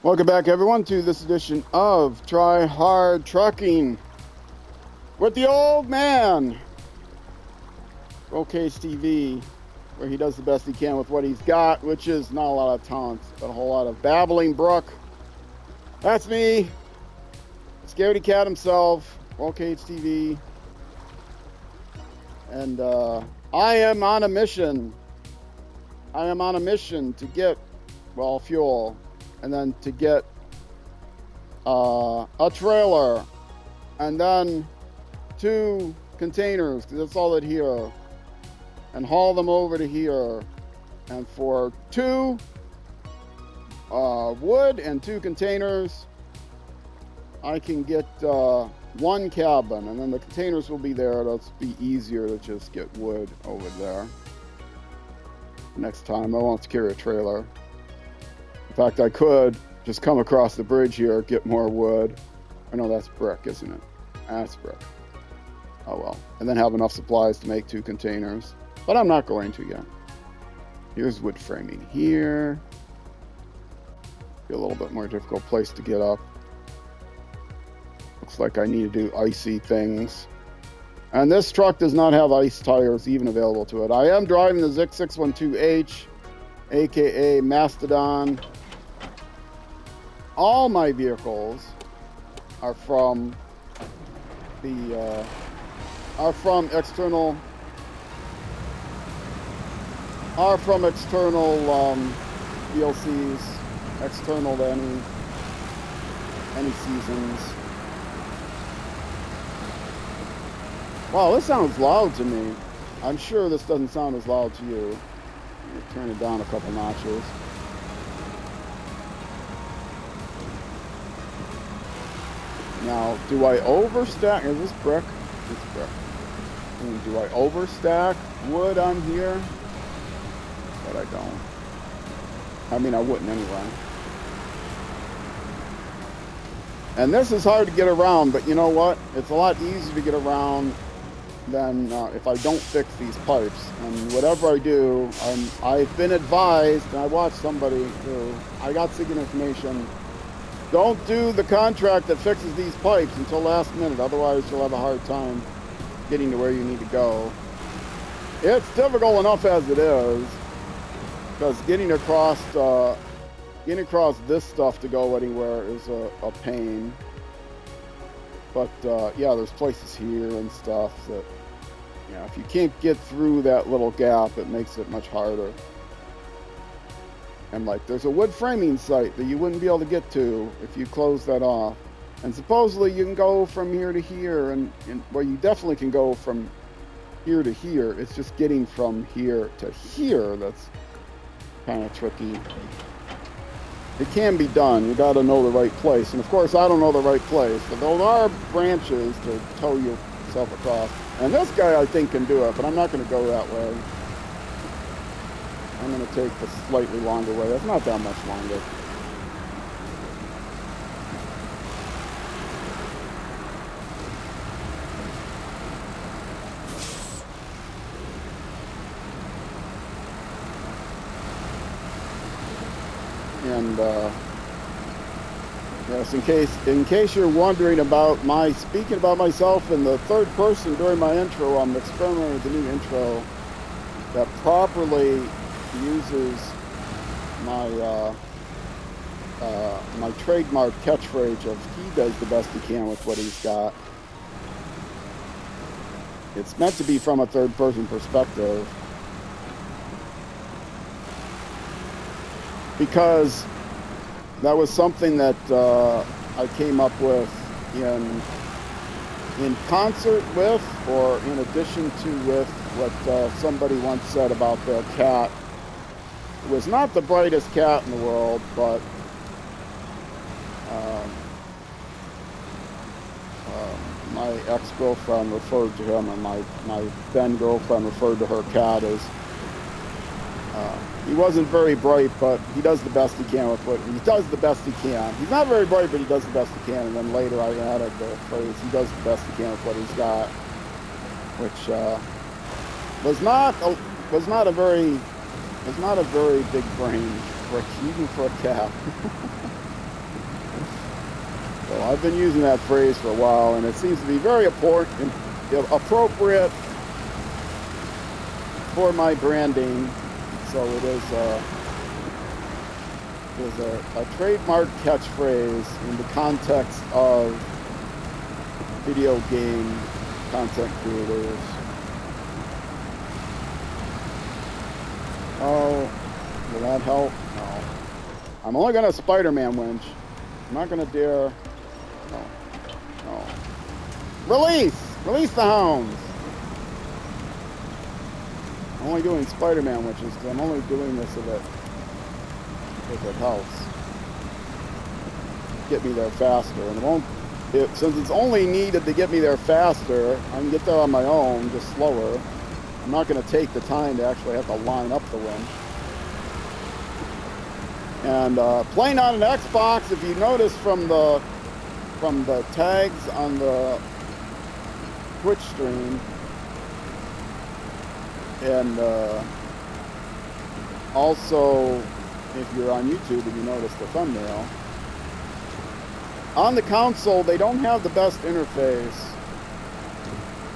Welcome back, everyone, to this edition of Try Hard Trucking with the old man. OK's TV, where he does the best he can with what he's got, which is not a lot of talent, but a whole lot of babbling brook. That's me, Scaredy Cat himself, OK's TV. And I am on a mission. I am on a mission to get, well, fuel. And then to get a trailer, and then 2 containers, because that's all that here, and haul them over to here. And for 2 wood and 2 containers, I can get 1 cabin, and then the containers will be there. It'll be easier to just get wood over there. Next time, I won't carry a trailer. In fact, I could just come across the bridge here, get more wood. I know that's brick, isn't it? That's brick. Oh well. And then have enough supplies to make 2 containers. But I'm not going to yet. Here's wood framing here. Be a little bit more difficult place to get up. Looks like I need to do icy things. And this truck does not have ice tires even available to it. I am driving the ZiKZ 612H, aka Mastodon. All my vehicles are from the external DLCs, external to any seasons. Wow, this sounds loud to me. I'm sure this doesn't sound as loud to you. I'm gonna turn it down a couple notches. Now, do I overstack? Is this brick? It's brick. Do I overstack wood on here? But I don't. I mean, I wouldn't anyway. And this is hard to get around, but you know what? It's a lot easier to get around than if I don't fix these pipes. And whatever I do, I've been advised, and I watched somebody who, I got secret information, don't do the contract that fixes these pipes until last minute, otherwise you'll have a hard time getting to where you need to go. It's difficult enough as it is, because getting across this stuff to go anywhere is a pain. But yeah, there's places here and stuff that, you know, if you can't get through that little gap, it makes it much harder. And like, there's a wood framing site that you wouldn't be able to get to if you close that off. And supposedly you can go from here to here, and well, you definitely can go from here to here. It's just getting from here to here that's kind of tricky. It can be done. You got to know the right place. And of course, I don't know the right place, but there are branches to tow yourself across. And this guy, I think, can do it, but I'm not going to go that way. I'm going to take the slightly longer way. That's not that much longer. And yes, in case you're wondering about my speaking about myself in the third person during my intro, I'm experimenting with a new intro that properly uses my my trademark catchphrase of he does the best he can with what he's got. It's meant to be from a third person perspective, because that was something that I came up with in concert with, or in addition to with, what somebody once said about their cat. It was not the brightest cat in the world, but my ex-girlfriend referred to him, and my then girlfriend referred to her cat as, he wasn't very bright, but he does the best he can with what he does the best he can. He's not very bright, but he does the best he can. And then later I added the phrase, he does the best he can with what he's got, which was not a very big brain for even for a cat. So I've been using that phrase for a while, and it seems to be very important, appropriate for my branding. So it is a trademark catchphrase in the context of video game content creators. Oh, will that help? No. I'm only gonna Spider-Man winch. I'm not gonna dare. No. Release the hounds. I'm only doing Spider-Man winches because I'm only doing this if it helps get me there faster. And it won't. Since it's only needed to get me there faster, I can get there on my own, just slower. I'm not going to take the time to actually have to line up the winch. And playing on an Xbox, if you notice from the tags on the Twitch stream, and also if you're on YouTube and you notice the thumbnail, on the console they don't have the best interface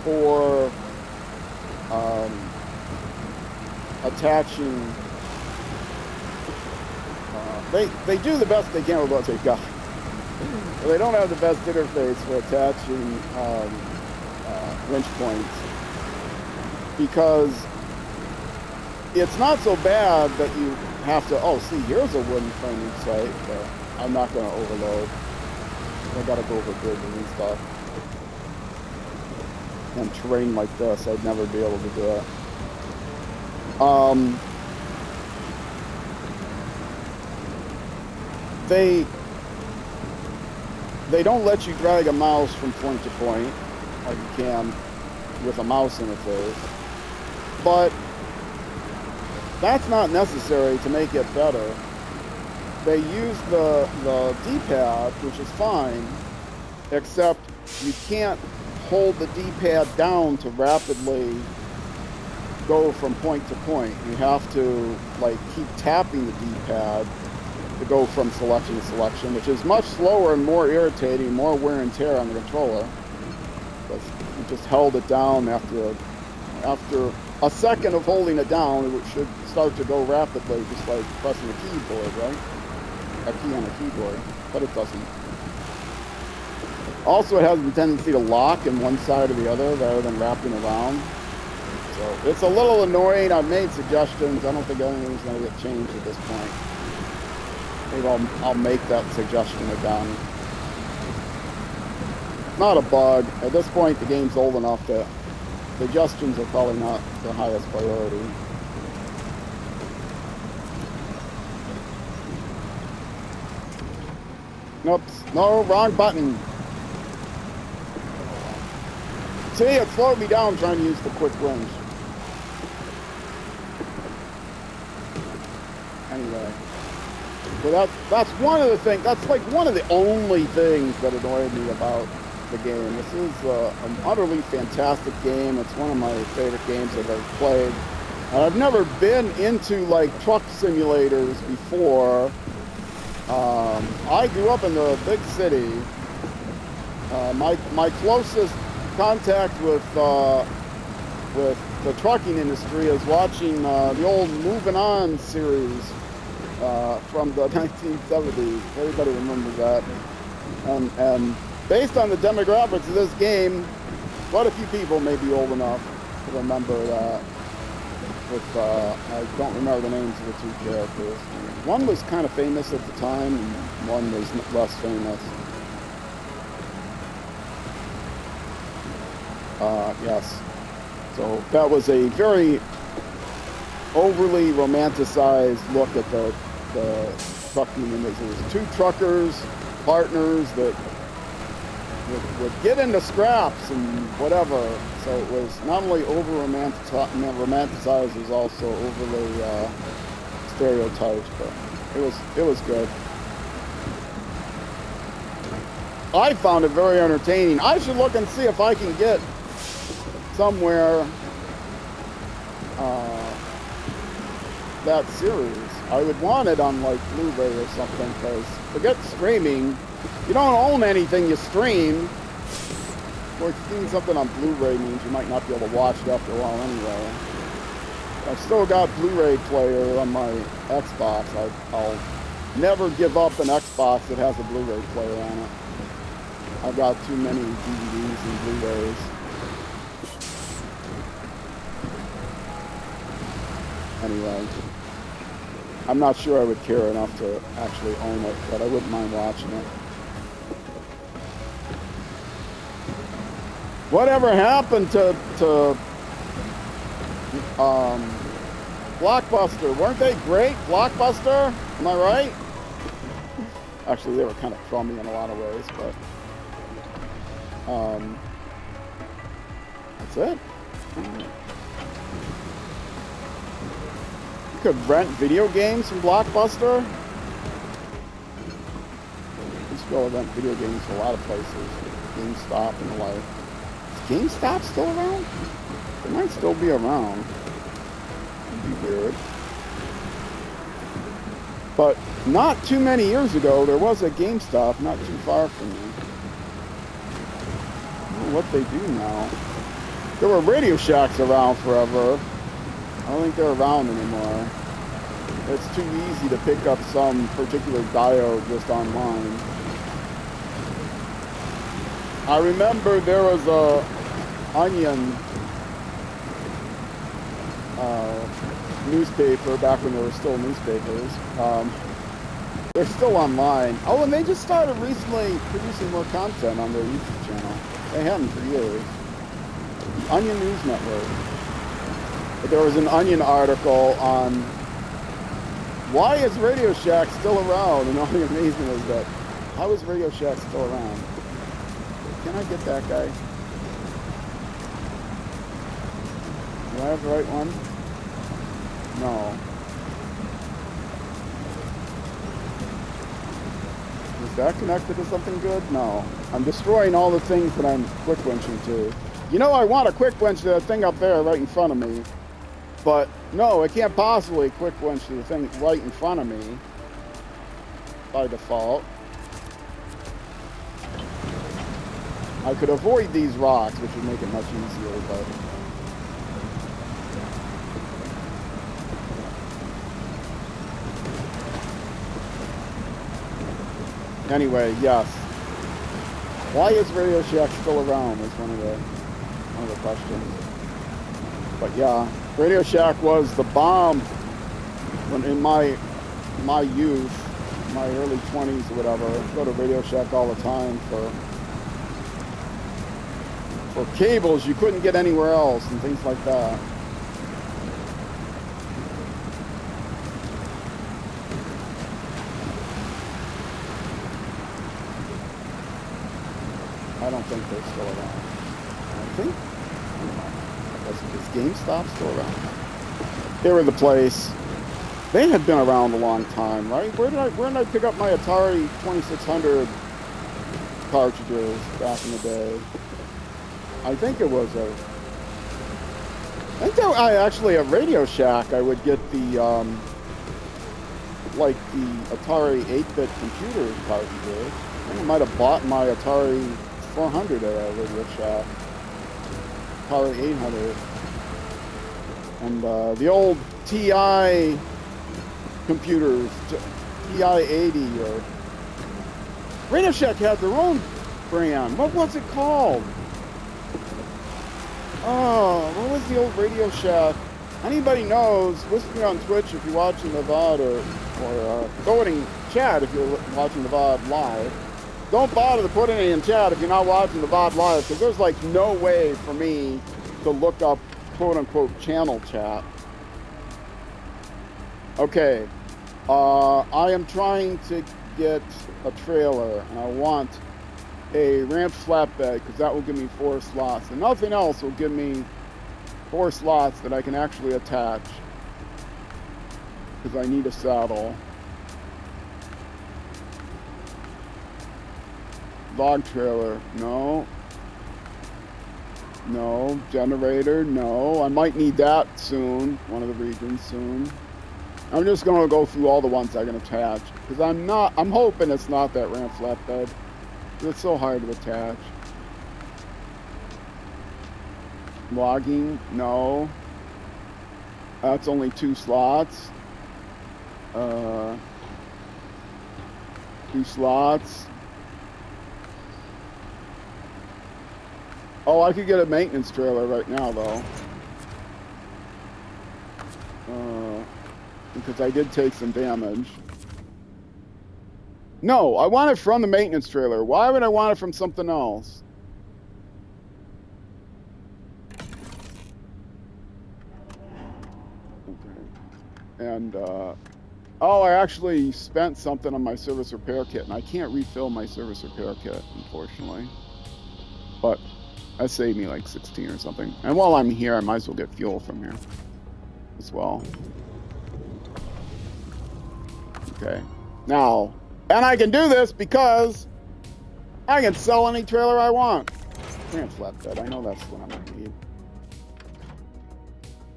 for attaching. They do the best they can with what they've got. They don't have the best interface for attaching winch points, because it's not so bad that you have to, oh, see, here's a wooden framing site, but I'm not going to overload. I got to go over bridges and stuff. And terrain like this, I'd never be able to do it. They don't let you drag a mouse from point to point like you can with a mouse interface, but that's not necessary to make it better. They use the D-pad, which is fine, except you can't hold the D-pad down to rapidly go from point to point. You have to like keep tapping the D-pad to go from selection to selection, which is much slower and more irritating, more wear and tear on the controller. But you just held it down after a second of holding it down, it should start to go rapidly, just like pressing a keyboard, right? A key on a keyboard, but it doesn't. Also, it has a tendency to lock in one side or the other rather than wrapping around. So it's a little annoying. I've made suggestions. I don't think anything's going to get changed at this point. Maybe I'll make that suggestion again. Not a bug. At this point, the game's old enough that suggestions are probably not the highest priority. Oops, no, wrong button. See, it slowed me down trying to use the quick winch. Anyway, so that's one of the things. That's like one of the only things that annoyed me about the game. This is an utterly fantastic game. It's one of my favorite games I've ever played. And I've never been into like truck simulators before. I grew up in the big city. My closest contact with the trucking industry is watching the old Moving On series from the 1970s. Everybody remembers that. And based on the demographics of this game, quite a few people may be old enough to remember that. I don't remember the names of the two characters. One was kind of famous at the time, and one was less famous. Yes. So that was a very overly romanticized look at the trucking industry. There was two truckers, partners that would get into scraps and whatever. So it was not only over romanticized, it was also overly stereotyped, but it was good. I found it very entertaining. I should look and see if I can get somewhere that series. I would want it on like Blu-ray or something, because forget streaming. You don't own anything you stream. Or seeing something on Blu-ray means you might not be able to watch it after a while anyway. I've still got Blu-ray player on my Xbox. I'll never give up an Xbox that has a Blu-ray player on it. I've got too many DVDs and Blu-rays. Anyway, I'm not sure I would care enough to actually own it, but I wouldn't mind watching it. Whatever happened to Blockbuster? Weren't they great? Blockbuster? Am I right? Actually, they were kind of crummy in a lot of ways, but that's it. You could rent video games from Blockbuster. You used to be able to rent video games from a lot of places. GameStop and the like. Is GameStop still around? They might still be around. It'd be weird. But not too many years ago, there was a GameStop not too far from me. I don't know what they do now. There were Radio Shacks around forever. I don't think they're around anymore. It's too easy to pick up some particular diode just online. I remember there was a Onion newspaper back when there were still newspapers. They're still online. Oh, and they just started recently producing more content on their YouTube channel. They hadn't for years. Onion News Network. But there was an Onion article on why is Radio Shack still around? And the only amazement is that, how is Radio Shack still around? Can I get that guy? Do I have the right one? No. Is that connected to something good? No. I'm destroying all the things that I'm quick winching to. You know, I want to quick winch to that thing up there right in front of me. But no, I can't possibly quick winch to the thing right in front of me by default. I could avoid these rocks, which would make it much easier, but anyway, yes. Why is Radio Shack still around is one of the questions. But yeah, Radio Shack was the bomb when in my youth, my early 20s or whatever. I'd go to Radio Shack all the time for cables you couldn't get anywhere else and things like that. I don't think they're still around. I think, I don't know. Is GameStop still around? They were the place. They had been around a long time, right? Where did I pick up my Atari 2600 cartridges back in the day? I think it was actually a Radio Shack. I would get the like the Atari 8-bit computer cartridges. I think I might have bought my Atari 400 at a Radio Shack. Atari 800. And the old TI computers, TI-80 or... Radio Shack had their own brand. What was it called? Oh, what was the old Radio Shack? Anybody knows, listen to me on Twitch if you're watching the VOD or throw it in chat if you're watching the VOD live. Don't bother to put any in chat if you're not watching the VOD live, because there's like no way for me to look up quote-unquote channel chat. Okay, I am trying to get a trailer, and I want a ramp flatbed, because that will give me 4 slots, and nothing else will give me 4 slots that I can actually attach, because I need a saddle. Log trailer, no. No. Generator, no. I might need that soon, one of the regions soon. I'm just going to go through all the ones I can attach. Because I'm hoping it's not that Ram flatbed. It's so hard to attach. Logging, no. That's only 2 slots. 2 slots. Oh, I could get a maintenance trailer right now, though. Because I did take some damage. No, I want it from the maintenance trailer. Why would I want it from something else? Okay. And, oh, I actually spent something on my service repair kit, and I can't refill my service repair kit, unfortunately. But that saved me like 16 or something. And while I'm here, I might as well get fuel from here as well. Okay. Now, and I can do this because I can sell any trailer I want. Can't flatbed. I know that's what I'm going to need.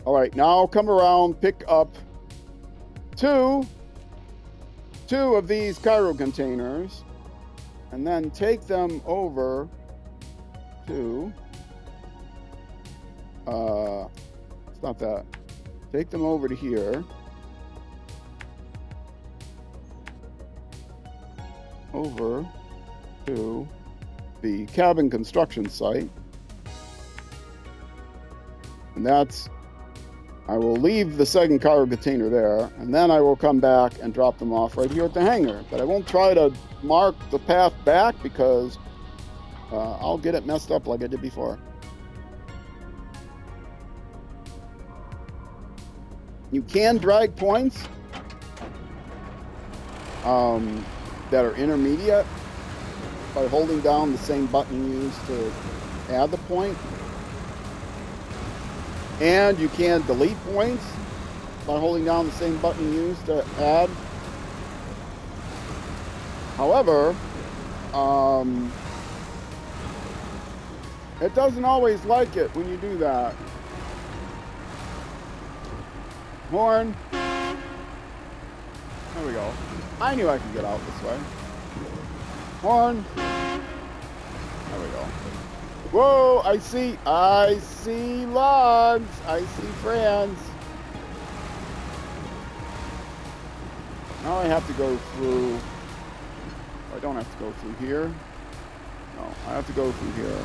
All right, now come around, pick up two of these cargo containers, and then take them over to, it's not that. Take them over to here. Over to the cabin construction site. And that's, I will leave the second cargo container there, and then I will come back and drop them off right here at the hangar. But I won't try to mark the path back because I'll get it messed up like I did before. You can drag points that are intermediate by holding down the same button you used to add the point. And you can delete points by holding down the same button you used to add. However, it doesn't always like it when you do that. Horn. There we go. I knew I could get out this way. Horn. There we go. Whoa, I see logs. I see friends. Now I have to go through. I don't have to go through here. No, I have to go through here.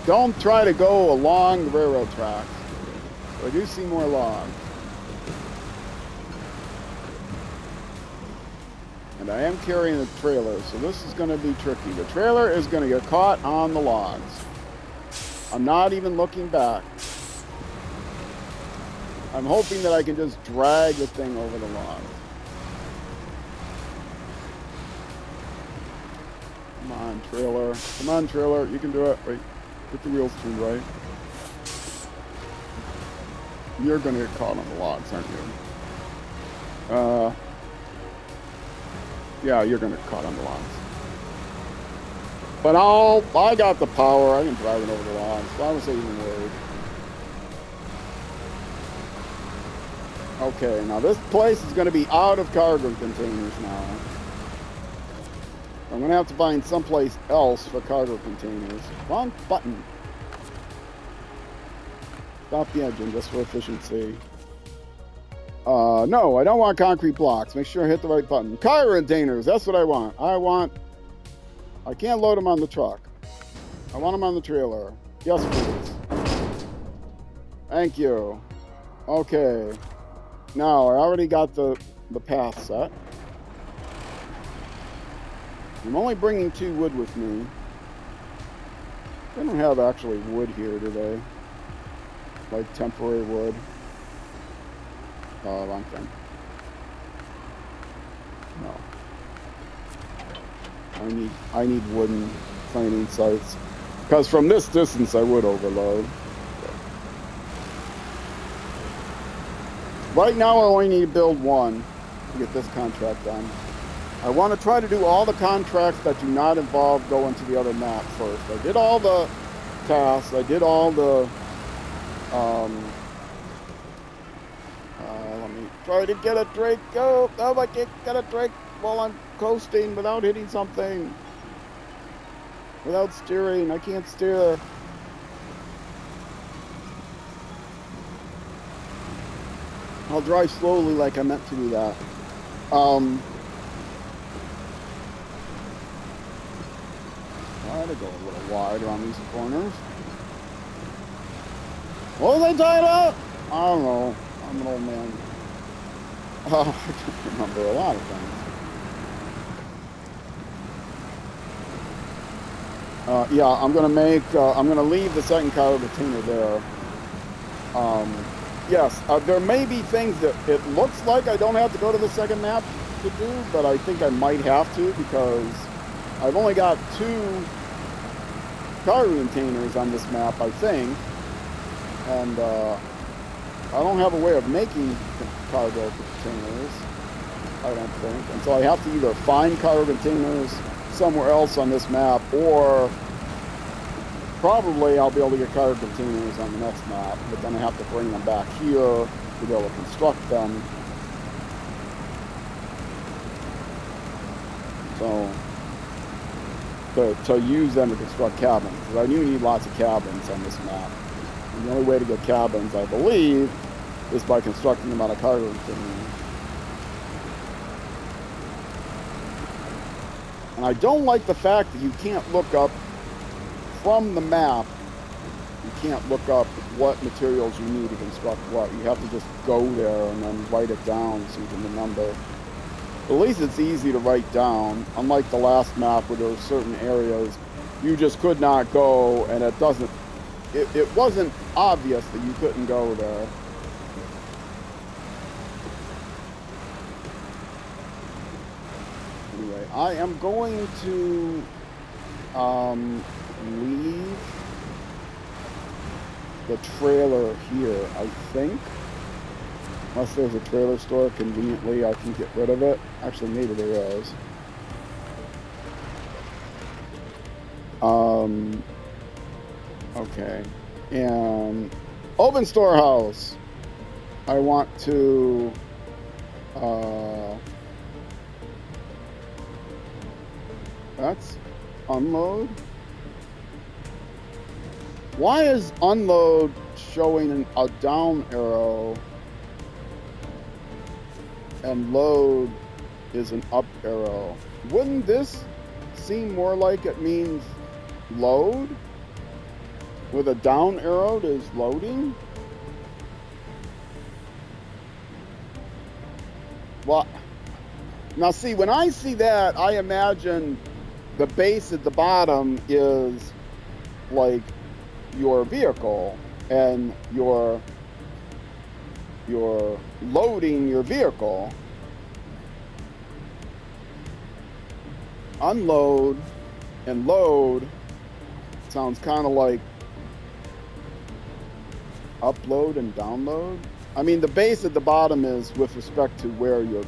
Don't try to go along the railroad tracks. But I do see more logs. And I am carrying a trailer, so this is going to be tricky. The trailer is going to get caught on the logs. I'm not even looking back. I'm hoping that I can just drag the thing over the logs. Come on, trailer. Come on, trailer. You can do it. Wait. Get the wheels turned right. You're going to get caught on the logs, aren't you? Yeah, you're going to get caught on the logs. But I got the power. I can drive it over the logs, so I wasn't even worried. Okay, now this place is going to be out of cargo containers now. I'm going to have to find someplace else for cargo containers. Wrong button. Stop the engine just for efficiency. No, I don't want concrete blocks. Make sure I hit the right button. Cargo containers, that's what I want. I can't load them on the truck. I want them on the trailer. Yes, please. Thank you. Okay. Now, I already got the path set. I'm only bringing 2 wood with me. They don't have actually wood here, do they? Like temporary wood. Oh, wrong thing. No. I need wooden planing sites. Because from this distance I would overload. Right now I only need to build 1 to get this contract done. I want to try to do all the contracts that do not involve going to the other map first. I did all the tasks. I did all the Try to get a drink. Go. Oh, I can't get a drink while I'm coasting without hitting something. Without steering. I can't steer. I'll drive slowly like I meant to do that. Try to go a little wide around these corners. What was I tied up? I don't know. I'm an old man. I don't remember a lot of things. Yeah, I'm gonna leave the second cargo container there. Yes, there may be things that it looks like I don't have to go to the second map to do, but I think I might have to because I've only got 2 cargo containers on this map, I think, and I don't have a way of making cargo containers, I don't think, and so I have to either find cargo containers somewhere else on this map, or probably I'll be able to get cargo containers on the next map, but then I have to bring them back here to be able to construct them. So, to use them to construct cabins, because I do need lots of cabins on this map. And the only way to get cabins, I believe, is by constructing them out of cargo containers. And I don't like the fact that you can't look up from the map. You can't look up what materials you need to construct what. You have to just go there and then write it down so you can remember. At least it's easy to write down, unlike the last map where there were certain areas you just could not go, and it wasn't obvious that you couldn't go there. Anyway, I am going to leave the trailer here, I think. Unless there's a trailer store conveniently I can get rid of it. Actually, maybe there is. Okay. And open storehouse. I want to that's unload. Why is unload showing a down arrow and load is an up arrow? Wouldn't this seem more like it means load with a down arrow is loading? Well, now see, when I see that, I imagine the base at the bottom is like your vehicle, and you're loading your vehicle. Unload and load sounds kind of like upload and download. I mean, the base at the bottom is with respect to where you're,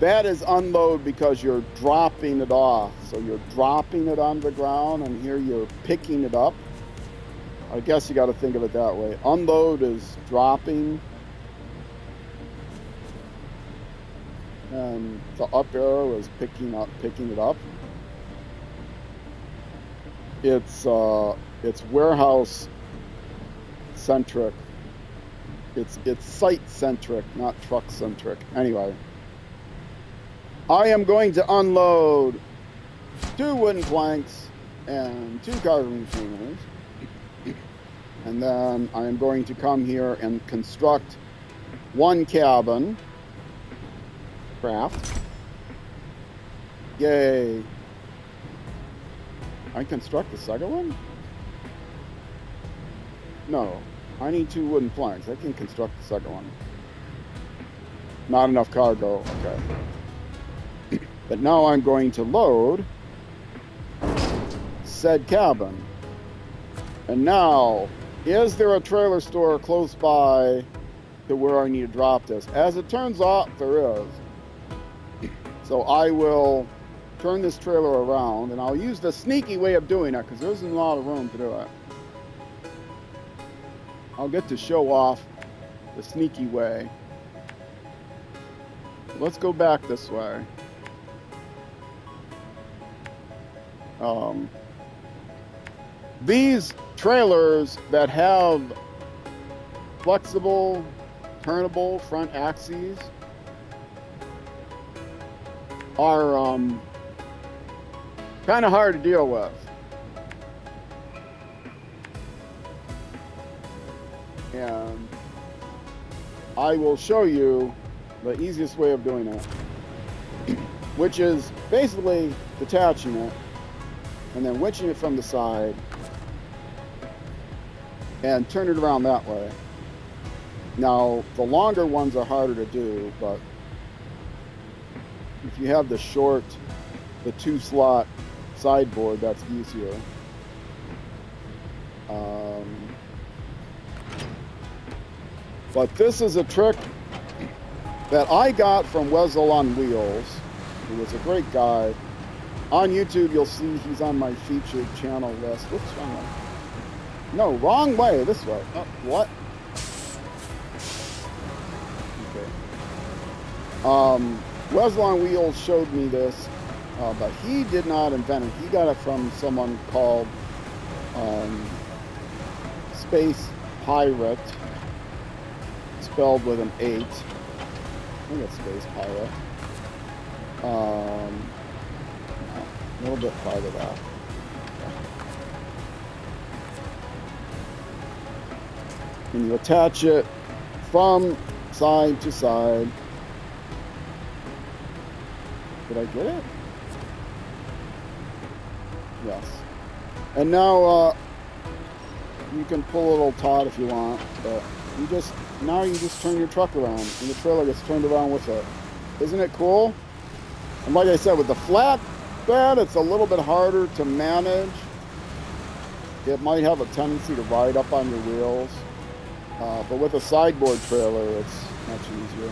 that is unload because you're dropping it off. So you're dropping it on the ground, and here you're picking it up. I guess you got to think of it that way. Unload is dropping, and the up arrow is picking it up. It's warehouse centric. It's site centric, not truck centric. Anyway, I am going to unload 2 wooden planks and 2 cargo containers. And then I am going to come here and construct 1 cabin. Craft. Yay. I construct the second one? No. I need 2 wooden planks. I can construct the second one. Not enough cargo. Okay. But now I'm going to load said cabin. And now, is there a trailer store close by to where I need to drop this? As it turns out, there is. So I will turn this trailer around, and I'll use the sneaky way of doing it because there isn't a lot of room to do it. I'll get to show off the sneaky way. Let's go back this way. These trailers that have flexible, turnable front axes are kind of hard to deal with. And I will show you the easiest way of doing it, which is basically detaching it and then winching it from the side and turn it around that way. Now, the longer ones are harder to do, but if you have the short, the 2-slot sideboard, that's easier. But this is a trick that I got from Wezel on Wheels, who was a great guy. On YouTube, you'll see he's on my featured channel list. Whoops, wrong way. No, wrong way, this way. Oh, what? Okay. Wezel on Wheels showed me this, but he did not invent it. He got it from someone called Space Pirate, spelled with an 8. I think it's Space Pirate. A little bit farther back. And you attach it from side to side. Did I get it? Yes. And now you can pull a little taut if you want, but you just turn your truck around and the trailer gets turned around with it. Isn't it cool? And like I said, with the flat bed, it's a little bit harder to manage. It might have a tendency to ride up on your wheels. But with a sideboard trailer, it's much easier.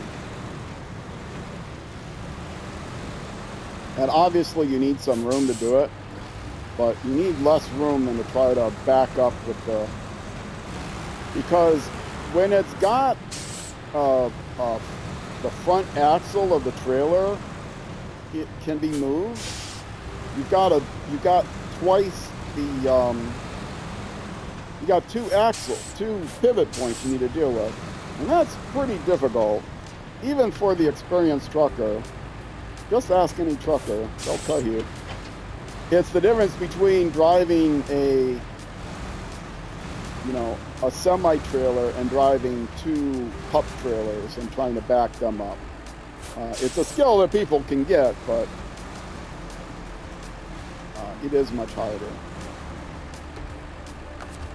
And obviously you need some room to do it, but you need less room than to try to back up with the, because when it's got the front axle of the trailer, it can be moved. You've got twice the you got 2 axles, 2 pivot points you need to deal with, and that's pretty difficult, even for the experienced trucker. Just ask any trucker; they'll tell you. It's the difference between driving a semi-trailer and driving 2 pup trailers and trying to back them up. It's a skill that people can get, but it is much harder.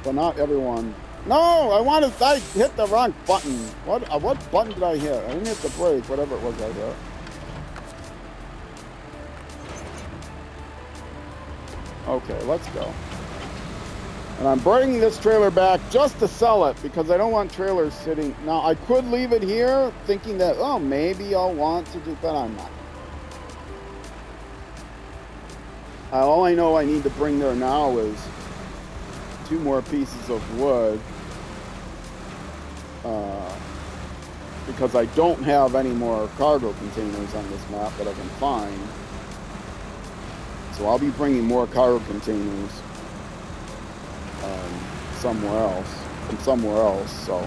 But not everyone. No, I hit the wrong button. What button did I hit? I didn't hit the brake, whatever it was I hit. Okay, let's go. And I'm bringing this trailer back just to sell it because I don't want trailers sitting. Now, I could leave it here thinking that, oh, maybe I'll want to do, but I'm not. All I know I need to bring there now is 2 more pieces of wood because I don't have any more cargo containers on this map that I can find. So I'll be bringing more cargo containers from somewhere else. So,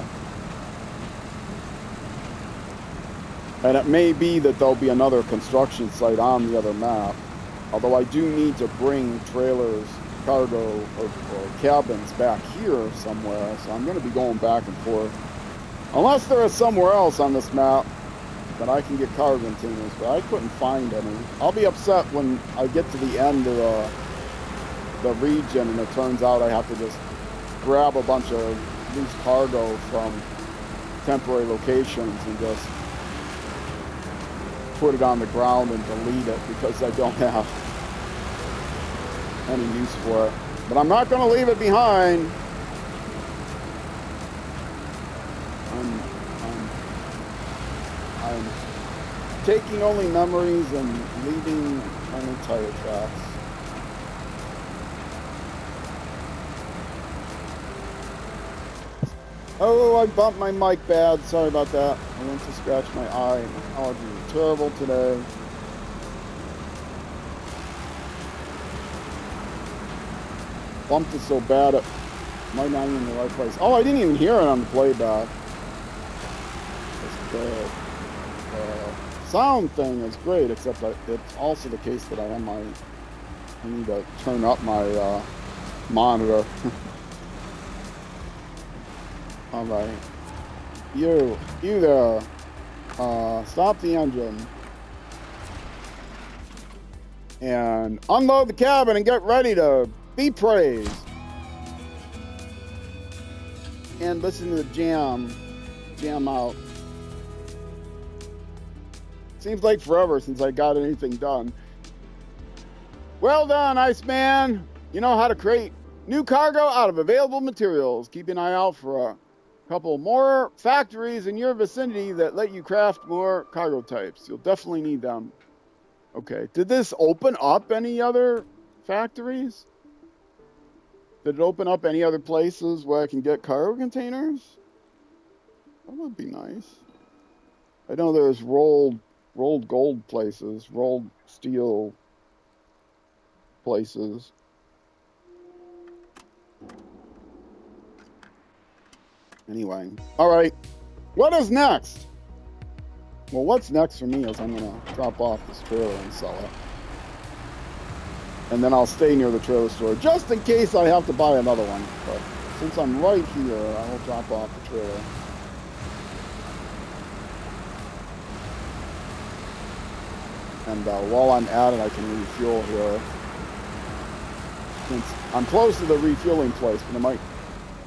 and it may be that there'll be another construction site on the other map. Although I do need to bring trailers, cargo, or cabins back here somewhere. So I'm going to be going back and forth. Unless there is somewhere else on this map that I can get cargo containers, but I couldn't find any. I'll be upset when I get to the end of the region and it turns out I have to just grab a bunch of loose cargo from temporary locations and just put it on the ground and delete it because I don't have any use for it. But I'm not going to leave it behind. I'm taking only memories and leaving only tire tracks. Oh, I bumped my mic bad. Sorry about that. I went to scratch my eye. My allergies are terrible today. Bumped it so bad it might not even in the right place. Oh, I didn't even hear it on the playback. The sound thing is great, except that it's also the case that I need to turn up my monitor. All right, you there, stop the engine and unload the cabin and get ready to be praised and listen to the jam out. Seems like forever since I got anything done. Well done, Iceman. You know how to create new cargo out of available materials. Keep an eye out for a couple more factories in your vicinity that let you craft more cargo types. You'll definitely need them. Okay, did this open up any other factories? Did it open up any other places where I can get cargo containers? That would be nice. I know there's rolled gold places, rolled steel places. Anyway, all right. What is next? Well, what's next for me is I'm gonna drop off this trailer and sell it. And then I'll stay near the trailer store just in case I have to buy another one. But since I'm right here, I will drop off the trailer. And while I'm at it, I can refuel here. Since I'm close to the refueling place, but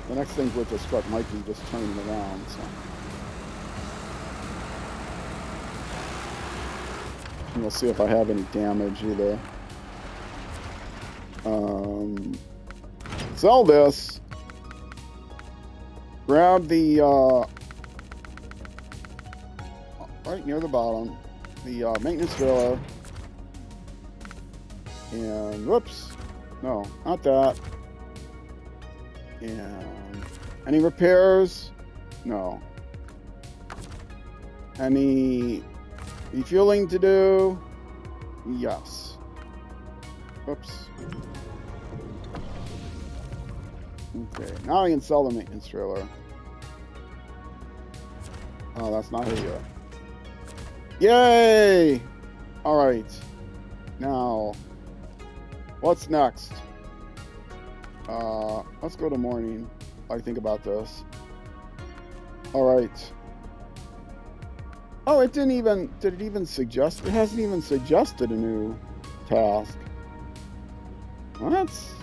the next thing with this truck might be just turning around. So. And we'll see if I have any damage either. Sell this. Grab the right near the bottom, the maintenance trailer. And whoops, no, not that. And any repairs? No. Any refueling to do? Yes. Oops. Okay, now I can sell the maintenance trailer. Oh, that's not here. Yay! Alright. Now, what's next? Let's go to morning. I think about this. Alright. Oh, did it even suggest? It hasn't even suggested a new task. Well, that's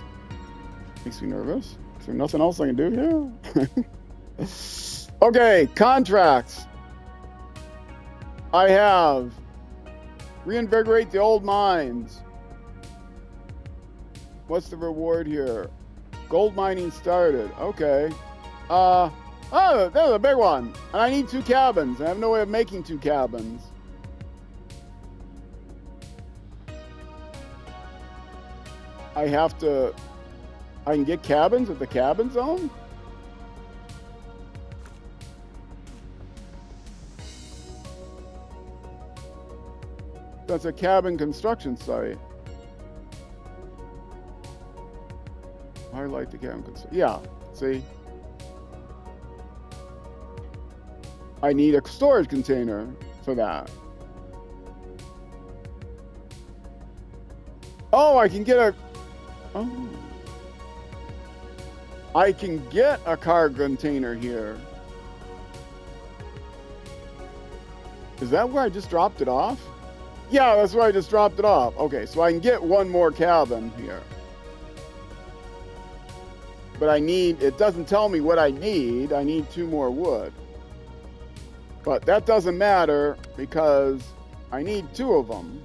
makes me nervous. Is there nothing else I can do here? Okay, contracts. I have reinvigorate the old mines. What's the reward here? Gold mining started. Okay. Oh, there's a big one. And I need 2 cabins. I have no way of making 2 cabins. I can get cabins at the cabin zone? That's a cabin construction site. Highlight the cabin construction. Yeah, see? I need a storage container for that. Oh, I can get I can get a cargo container here. Is that where I just dropped it off? Yeah, that's where I just dropped it off. Okay, so I can get 1 more cabin here. But it doesn't tell me what I need. I need 2 more wood. But that doesn't matter because I need 2 of them.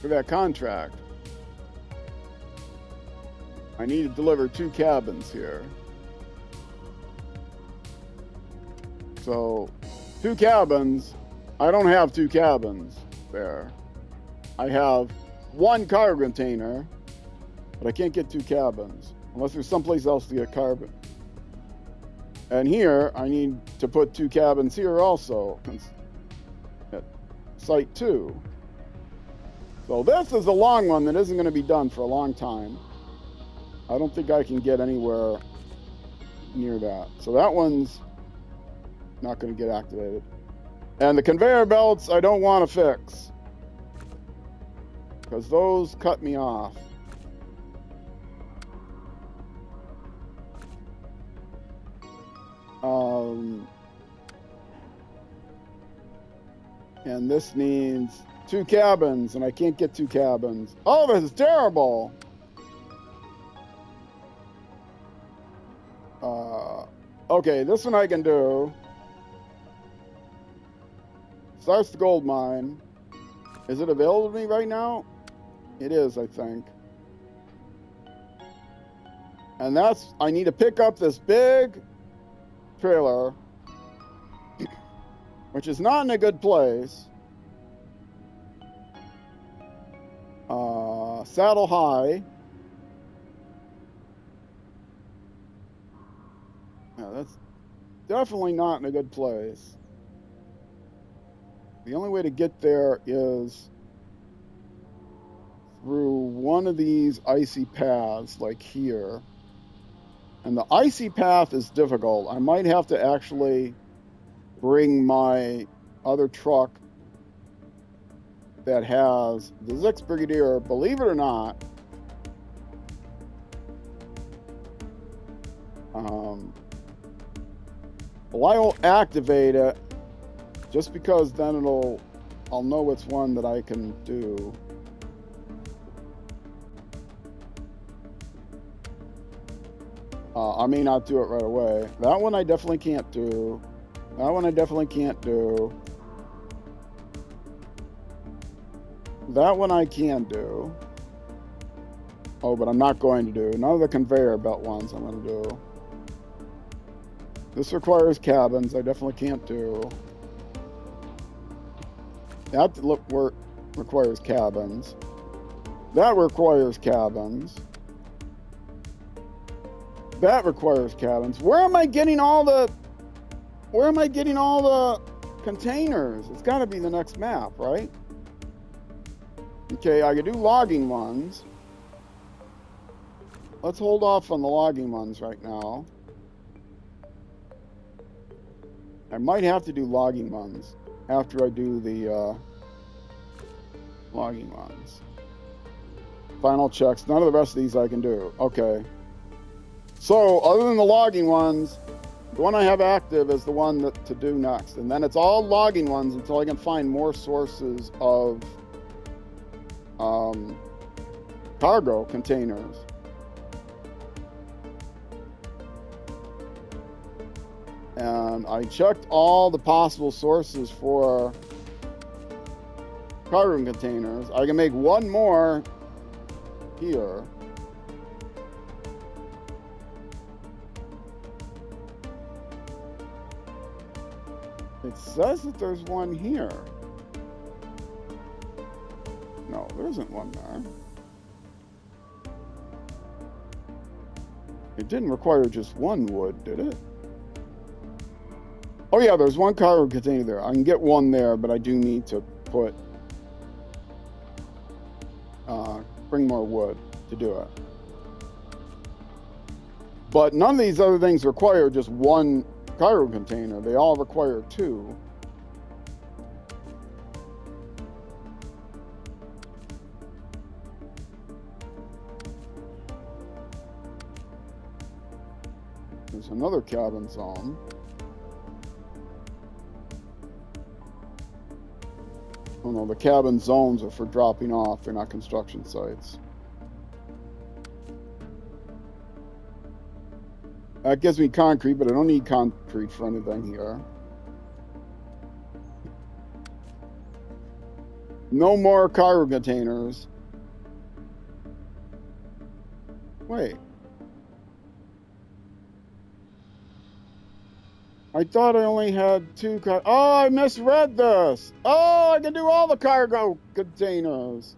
For that contract. I need to deliver 2 cabins here. So, 2 cabins. I don't have 2 cabins there. I have 1 cargo container But I can't get 2 cabins unless there's someplace else to get carbon. And here, I need to put 2 cabins here also at Site 2. So this is a long one that isn't going to be done for a long time. I don't think I can get anywhere near that. So that one's not going to get activated. And the conveyor belts, I don't want to fix, because those cut me off. And this needs 2 cabins, and I can't get 2 cabins. Oh, this is terrible. Okay, this one I can do. Starts the gold mine. Is it available to me right now? It is, I think. And that's, I need to pick up this big trailer, which is not in a good place. Saddle high. Yeah, that's definitely not in a good place. The only way to get there is through one of these icy paths, like here. And the icy path is difficult. I might have to actually bring my other truck that has the ZiKZ Brigadier, believe it or not. Well, I will activate it just because then I'll know which one that I can do. I may not do it right away. That one I definitely can't do. That one I definitely can't do. That one I can do. Oh, but I'm not going to do. None of the conveyor belt ones I'm going to do. This requires cabins. I definitely can't do. That requires cabins. That requires cabins. That requires cabins. Where am I getting all the containers? It's got to be the next map, right? Okay, I could do logging ones. Let's hold off on the logging ones right now. I might have to do logging ones after I do the logging ones. Final checks. None of the rest of these I can do. Okay. So, other than the logging ones, the one I have active is the one to do next. And then it's all logging ones until I can find more sources of cargo containers. And I checked all the possible sources for cargo containers. I can make one more here. It says that there's one here. No, there isn't one there. It didn't require just one wood, did it? Oh yeah, there's one cargo container there. I can get one there, but I do need to put bring more wood to do it. But none of these other things require just one cargo container. They all require 2. There's another cabin zone. Oh no, the cabin zones are for dropping off. They're not construction sites. That gives me concrete, but I don't need concrete for anything here. No more cargo containers. Wait. I thought I only had 2 Oh, I misread this. Oh, I can do all the cargo containers.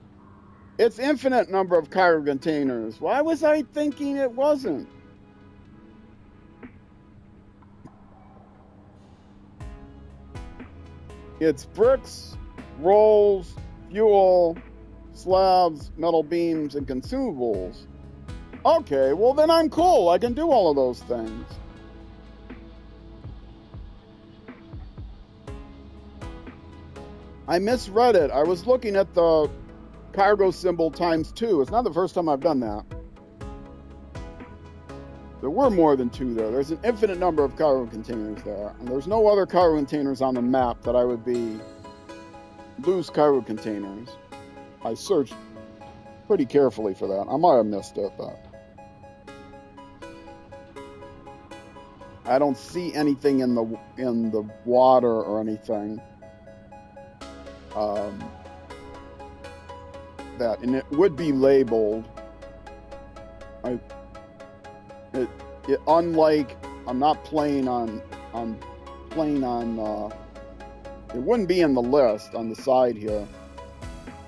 It's infinite number of cargo containers. Why was I thinking it wasn't? It's bricks, rolls, fuel, slabs, metal beams, and consumables. Okay, well then I'm cool. I can do all of those things. I misread it. I was looking at the cargo symbol ×2. It's not the first time I've done that. There were more than 2 there. There's an infinite number of cargo containers there. And there's no other cargo containers on the map that I would be loose cargo containers. I searched pretty carefully for that. I might have missed it, but I don't see anything in the water or anything. That, and it would be labeled. Unlike, I'm not playing on, it wouldn't be in the list on the side here.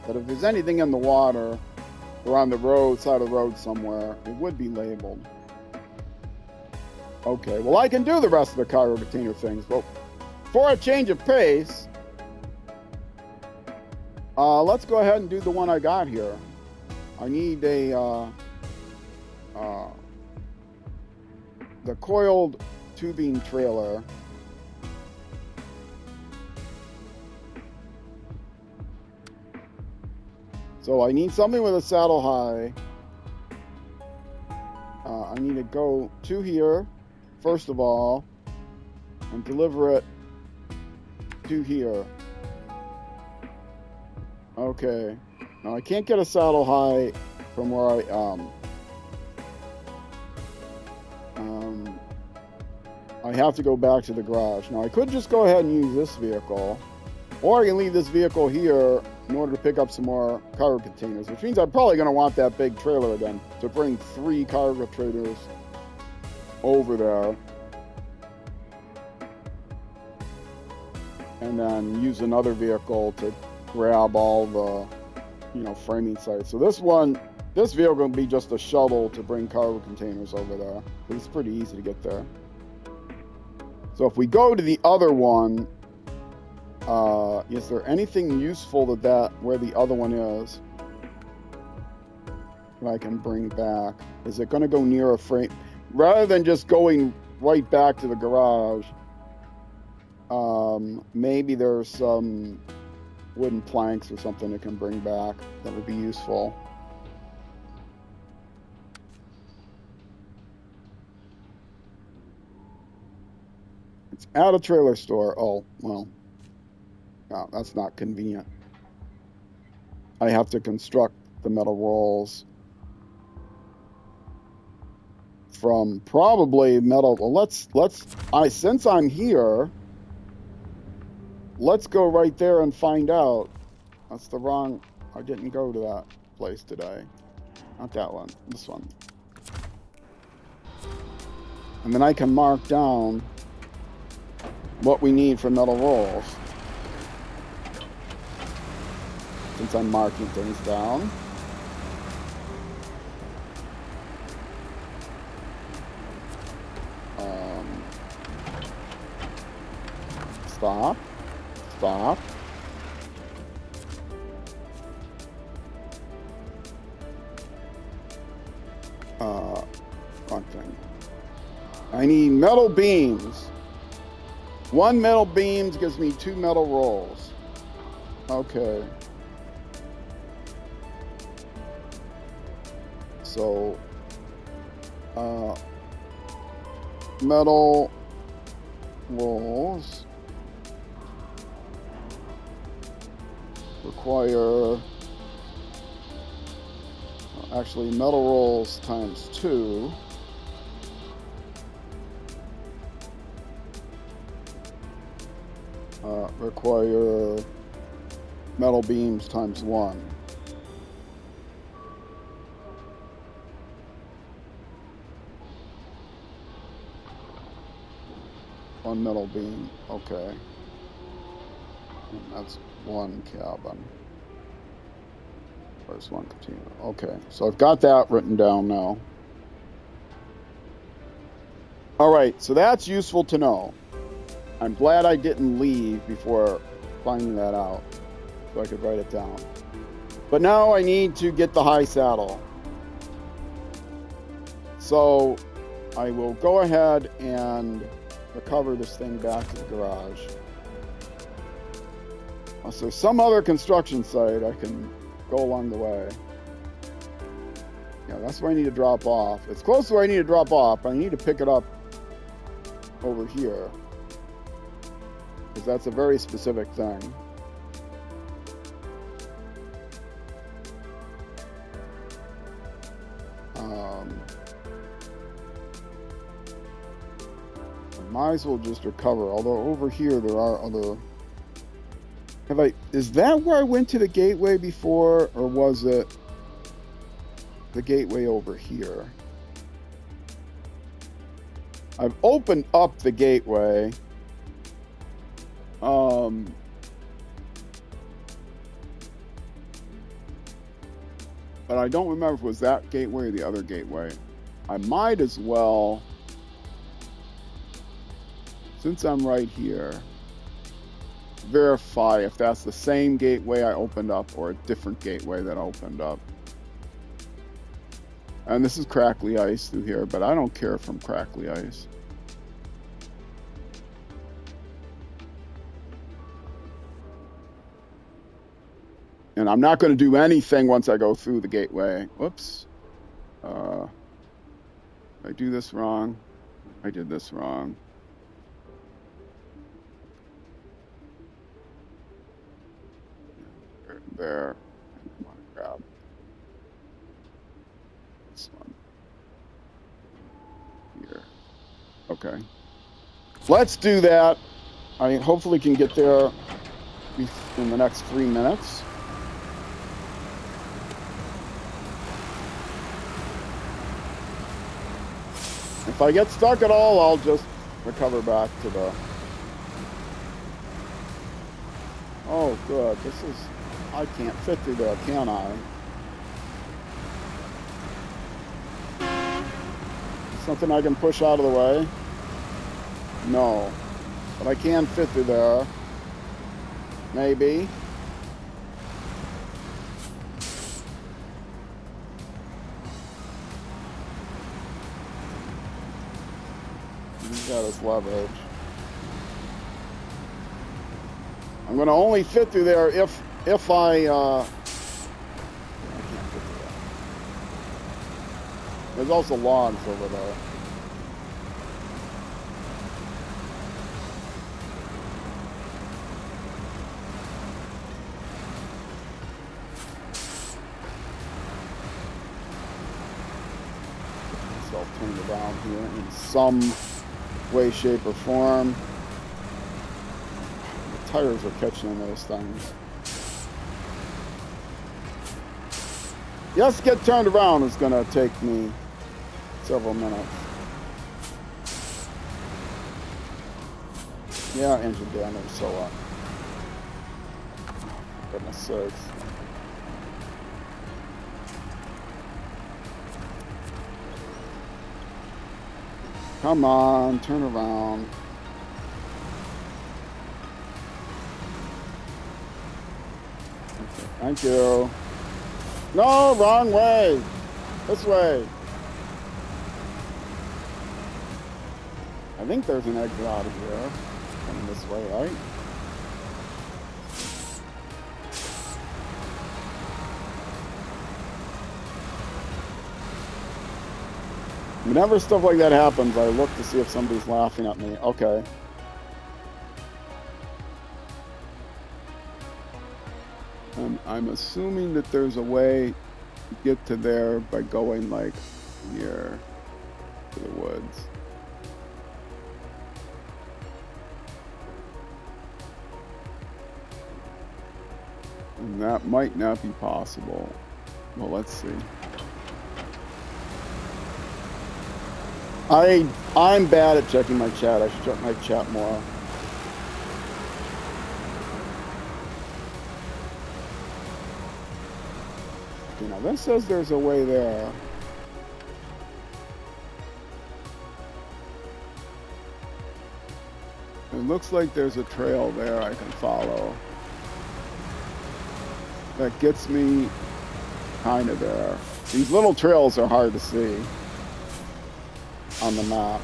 But if there's anything in the water or on the road, side of the road somewhere, it would be labeled. Okay, well I can do the rest of the cargo container things, but for a change of pace, let's go ahead and do the one I got here. I need the coiled tubing trailer. So I need something with a saddle high. I need to go to here, first of all, and deliver it to here. Okay. Now I can't get a saddle high from where I have to go back to the garage. Now I could just go ahead and use this vehicle, or I can leave this vehicle here in order to pick up some more cargo containers, which means I'm probably going to want that big trailer again to bring 3 cargo trailers over there. And then use another vehicle to grab all the, framing sites. So this vehicle will be just a shuttle to bring cargo containers over there. It's pretty easy to get there. So if we go to the other one, is there anything useful where the other one is that I can bring back? Is it going to go near a frame? Rather than just going right back to the garage, maybe there's some wooden planks or something it can bring back that would be useful. It's at a trailer store. Oh, well. No, that's not convenient. I have to construct the metal rolls from probably metal. Well, since I'm here, let's go right there and find out. That's the wrong, I didn't go to that place today. Not that one, this one. And then I can mark down what we need for metal rolls. Since I'm marking things down. Stop. One thing. I need metal beams. 1 metal beam gives me 2 metal rolls. Okay. So, metal rolls require, actually metal rolls ×2 require metal beams ×1. One metal beam, okay. And that's 1 cabin. First one, continue. Okay, so I've got that written down now. All right, so that's useful to know. I'm glad I didn't leave before finding that out, so I could write it down. But now I need to get the high saddle. So I will go ahead and recover this thing back to the garage. So some other construction site I can go along the way. Yeah, that's where I need to drop off. It's close to where I need to drop off, but I need to pick it up over here, because that's a very specific thing. I might as well just recover, although over here there are other... Is that where I went to the gateway before, or was it the gateway over here? I've opened up the gateway. But I don't remember if it was that gateway or the other gateway. I might as well, since I'm right here, verify if that's the same gateway I opened up or a different gateway that opened up. And this is crackly ice through here, but I don't care from crackly ice. And I'm not going to do anything once I go through the gateway. Whoops. Did I do this wrong? I did this wrong. There. I want to grab this one here. Okay. Let's do that. I hopefully can get there in the next 3 minutes. If I get stuck at all, I'll just recover back to the... Oh, good. This is... I can't fit through there, can I? Something I can push out of the way? No. But I can fit through there. Maybe. He's got his leverage. I'm going to only fit through there if I can't fit through that. There's also logs over there. Myself turned around here in some way, shape, or form. The tires are catching in those things. Just get turned around is going to take me several minutes. Yeah, engine damage, so what? For goodness sakes. Come on, turn around. Okay, thank you. No, wrong way. This way. I think there's an exit out of here. Coming this way, right? Whenever stuff like that happens, I look to see if somebody's laughing at me. Okay. I'm assuming that there's a way to get to there by going like here to the woods. And that might not be possible. Well, let's see. I'm bad at checking my chat. I should check my chat more. see, now this says there's a way there. It looks like there's a trail there I can follow. That gets me kind of there. These little trails are hard to see on the map.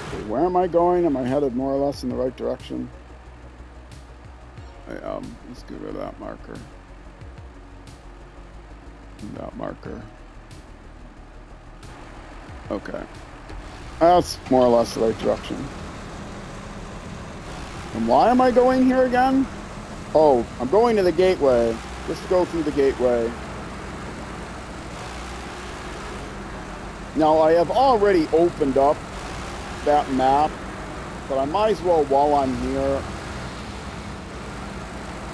Okay, where am I going? Am I headed more or less in the right direction? Let's get rid of that marker. That marker. Okay. That's more or less the right direction. And why am I going here again? Oh, I'm going to the gateway. Just to go through the gateway. Now, I have already opened up that map, but I might as well, while I'm here,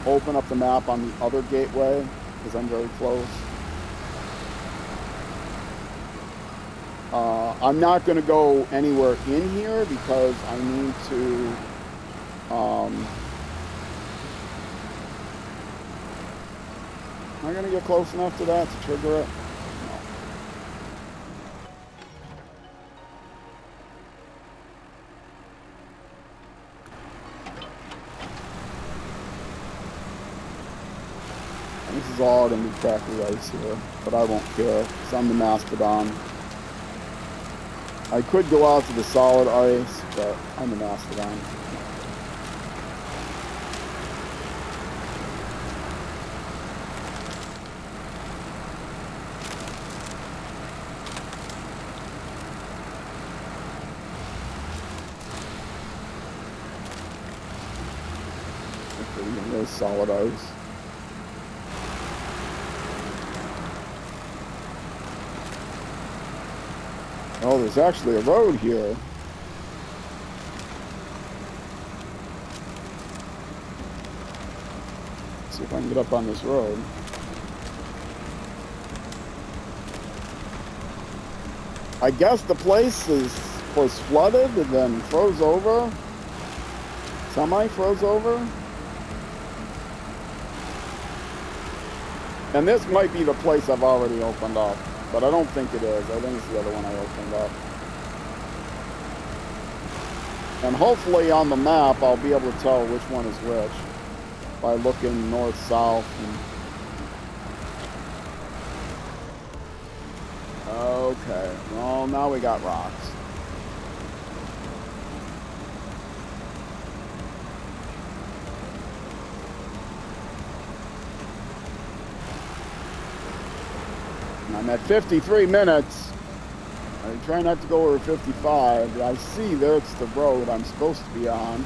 open up the map on the other gateway, because I'm very close. I'm not going to go anywhere in here because I need to am I going to get close enough to that to trigger it? No. This is all going to be crackly ice here, but I won't care because I'm the Mastodon. I could go out to the solid ice, but I'm the Mastodon. Okay, there's solid ice. Oh, there's actually a road here. Let's see if I can get up on this road. I guess the place was flooded and then froze over. Semi-froze over. And this might be the place I've already opened up. But I don't think it is. I think it's the other one I opened up. And hopefully on the map I'll be able to tell which one is which by looking north-south. Okay, well now we got rocks. I'm at 53 minutes. I try not to go over 55. I see there's the road I'm supposed to be on.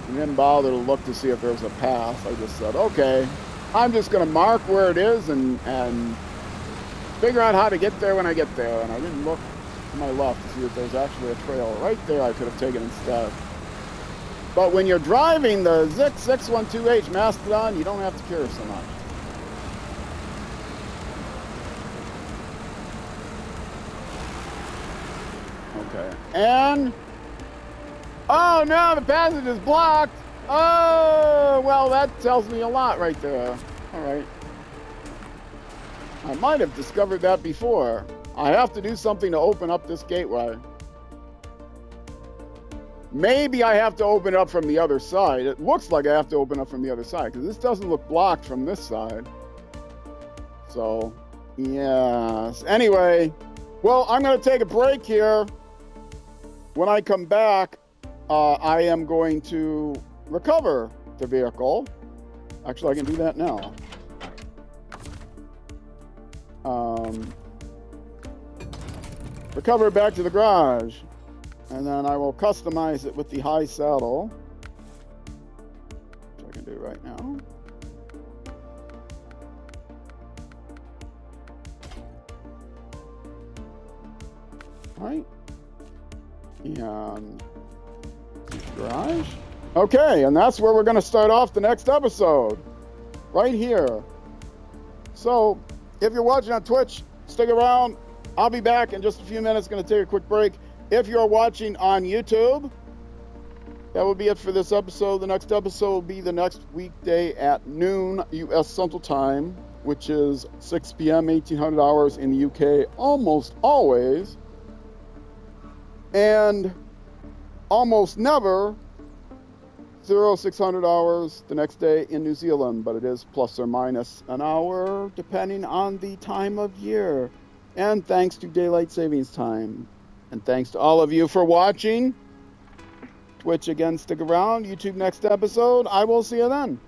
I didn't bother to look to see if there was a path. I just said, okay, I'm just going to mark where it is and figure out how to get there when I get there. And I didn't look to my left to see if there's actually a trail right there I could have taken instead. But when you're driving the ZiKZ 612H Mastodon, you don't have to care so much. Okay, and... oh no, the passage is blocked! Oh, well that tells me a lot right there. Alright. I might have discovered that before. I have to do something to open up this gateway. Maybe I have to open it up from the other side. It looks like I have to open up from the other side because this doesn't look blocked from this side. So, yes. Anyway, well, I'm going to take a break here. When I come back, I am going to recover the vehicle. Actually, I can do that now. Recover it back to the garage. And then I will customize it with the high saddle, which I can do right now. All right. And garage. Okay, and that's where we're going to start off the next episode. Right here. So, if you're watching on Twitch, stick around. I'll be back in just a few minutes. Going to take a quick break. If you're watching on YouTube, that will be it for this episode. The next episode will be the next weekday at noon U.S. Central Time, which is 6 p.m., 1800 hours in the UK, almost always. And almost never 0600 hours the next day in New Zealand, but it is plus or minus an hour depending on the time of year. And thanks to daylight savings time. And thanks to all of you for watching. Twitch again, stick around. YouTube next episode. I will see you then.